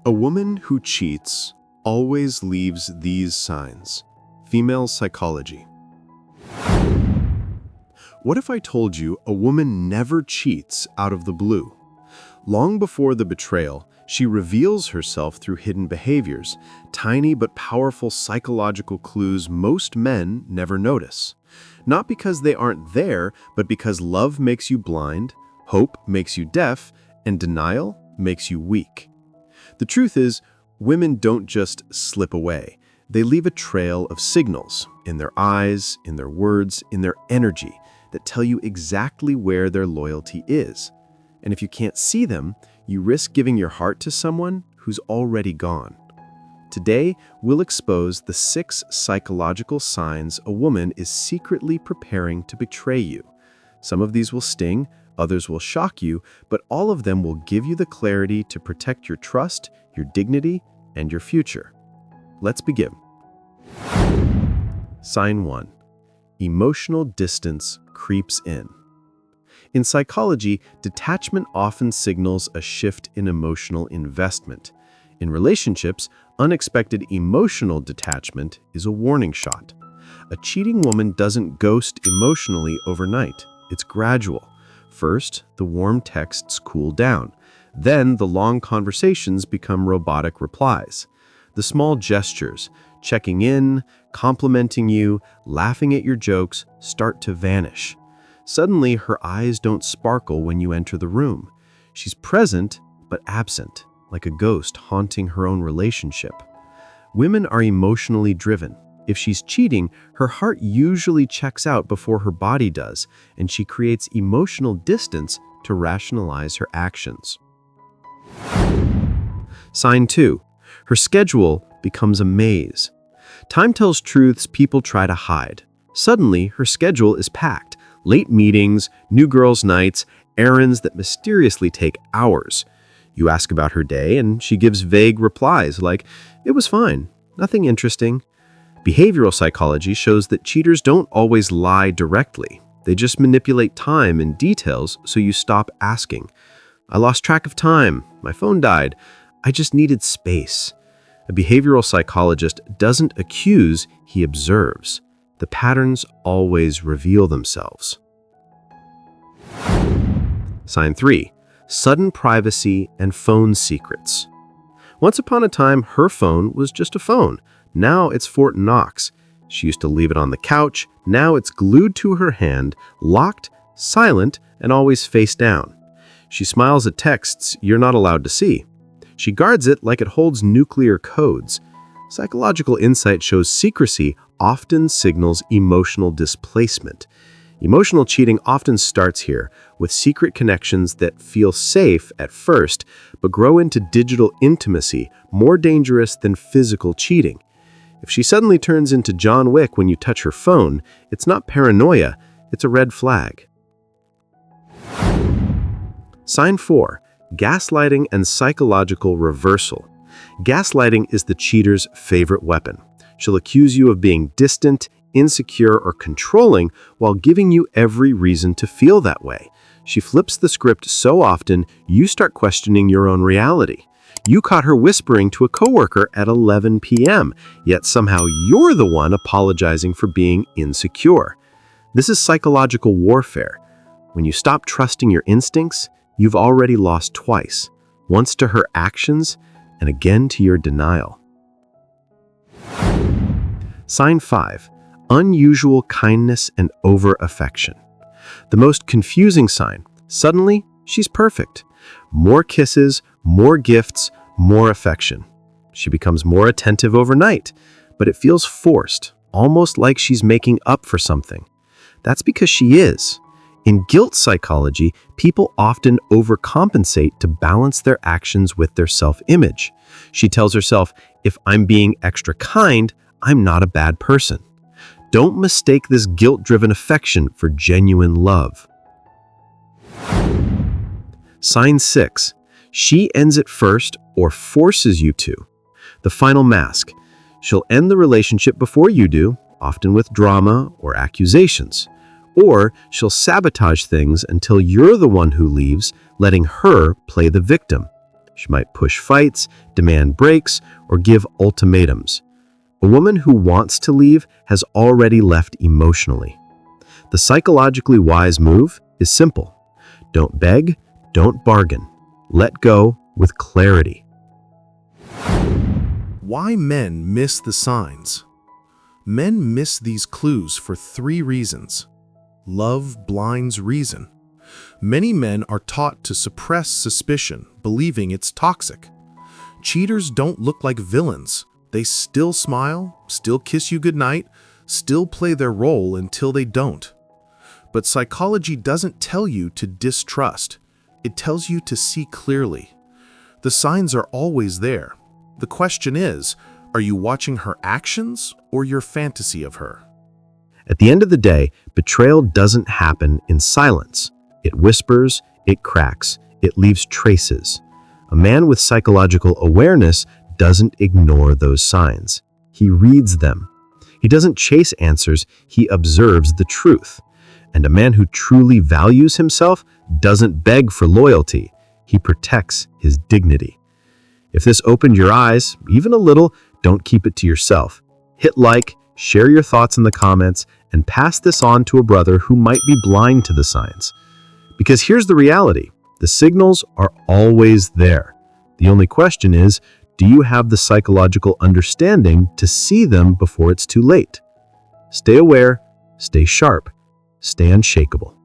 A woman who cheats always leaves these signs. Female psychology. What if I told you a woman never cheats out of the blue? Long before the betrayal, she reveals herself through hidden behaviors, tiny but powerful psychological clues most men never notice. Not because they aren't there, but because love makes you blind, hope makes you deaf, and denial makes you weak. The truth is, women don't just slip away. They leave a trail of signals in their eyes, in their words, in their energy that tell you exactly where their loyalty is. And if you can't see them, you risk giving your heart to someone who's already gone. Today, we'll expose the 6 psychological signs a woman is secretly preparing to betray you. Some of these will sting, others will shock you, but all of them will give you the clarity to protect your trust, your dignity, and your future. Let's begin. Sign 1. Emotional distance creeps in. In psychology, detachment often signals a shift in emotional investment. In relationships, unexpected emotional detachment is a warning shot. A cheating woman doesn't ghost emotionally overnight. It's gradual. First, the warm texts cool down. Then, the long conversations become robotic replies. The small gestures, checking in, complimenting you, laughing at your jokes, start to vanish. Suddenly, her eyes don't sparkle when you enter the room. She's present, but absent, like a ghost haunting her own relationship. Women are emotionally driven. If she's cheating, her heart usually checks out before her body does, and she creates emotional distance to rationalize her actions. Sign 2. Her schedule becomes a maze. Time tells truths people try to hide. Suddenly, her schedule is packed. Late meetings, new girls' nights, errands that mysteriously take hours. You ask about her day, and she gives vague replies like, "It was fine, nothing interesting." Behavioral psychology shows that cheaters don't always lie directly. They just manipulate time and details so you stop asking. "I lost track of time. My phone died. I just needed space." A behavioral psychologist doesn't accuse, he observes. The patterns always reveal themselves. Sign 3. Sudden privacy and phone secrets. Once upon a time, her phone was just a phone. Now it's Fort Knox. She used to leave it on the couch. Now it's glued to her hand, locked, silent, and always face down. She smiles at texts you're not allowed to see. She guards it like it holds nuclear codes. Psychological insight shows secrecy often signals emotional displacement. Emotional cheating often starts here, with secret connections that feel safe at first, but grow into digital intimacy, more dangerous than physical cheating. If she suddenly turns into John Wick when you touch her phone, it's not paranoia, it's a red flag. Sign 4. Gaslighting and psychological reversal. Gaslighting is the cheater's favorite weapon. She'll accuse you of being distant, insecure, or controlling while giving you every reason to feel that way. She flips the script so often, you start questioning your own reality. You caught her whispering to a coworker at 11 p.m., yet somehow you're the one apologizing for being insecure. This is psychological warfare. When you stop trusting your instincts, you've already lost twice, once to her actions and again to your denial. Sign 5. Unusual kindness and over-affection. The most confusing sign. Suddenly, she's perfect. More kisses, more gifts, more affection. She becomes more attentive overnight, but it feels forced, almost like she's making up for something. That's because she is. In guilt psychology, people often overcompensate to balance their actions with their self-image. She tells herself, if I'm being extra kind, I'm not a bad person. Don't mistake this guilt-driven affection for genuine love. Sign 6. She ends it first or forces you to. The final mask. She'll end the relationship before you do, often with drama or accusations. Or she'll sabotage things until you're the one who leaves, letting her play the victim. She might push fights, demand breaks, or give ultimatums. A woman who wants to leave has already left emotionally. The psychologically wise move is simple. Don't beg, don't bargain. Let go with clarity. Why men miss the signs? Men miss these clues for 3 reasons. Love blinds reason. Many men are taught to suppress suspicion, believing it's toxic. Cheaters don't look like villains. They still smile, still kiss you goodnight, still play their role until they don't. But psychology doesn't tell you to distrust. It tells you to see clearly. The signs are always there. The question is, are you watching her actions or your fantasy of her? At the end of the day, betrayal doesn't happen in silence. It whispers, it cracks, it leaves traces. A man with psychological awareness doesn't ignore those signs. He reads them. He doesn't chase answers, he observes the truth. And a man who truly values himself doesn't beg for loyalty. He protects his dignity. If this opened your eyes, even a little, don't keep it to yourself. Hit like, share your thoughts in the comments, and pass this on to a brother who might be blind to the signs. Because here's the reality. The signals are always there. The only question is, do you have the psychological understanding to see them before it's too late? Stay aware, stay sharp, stay unshakable.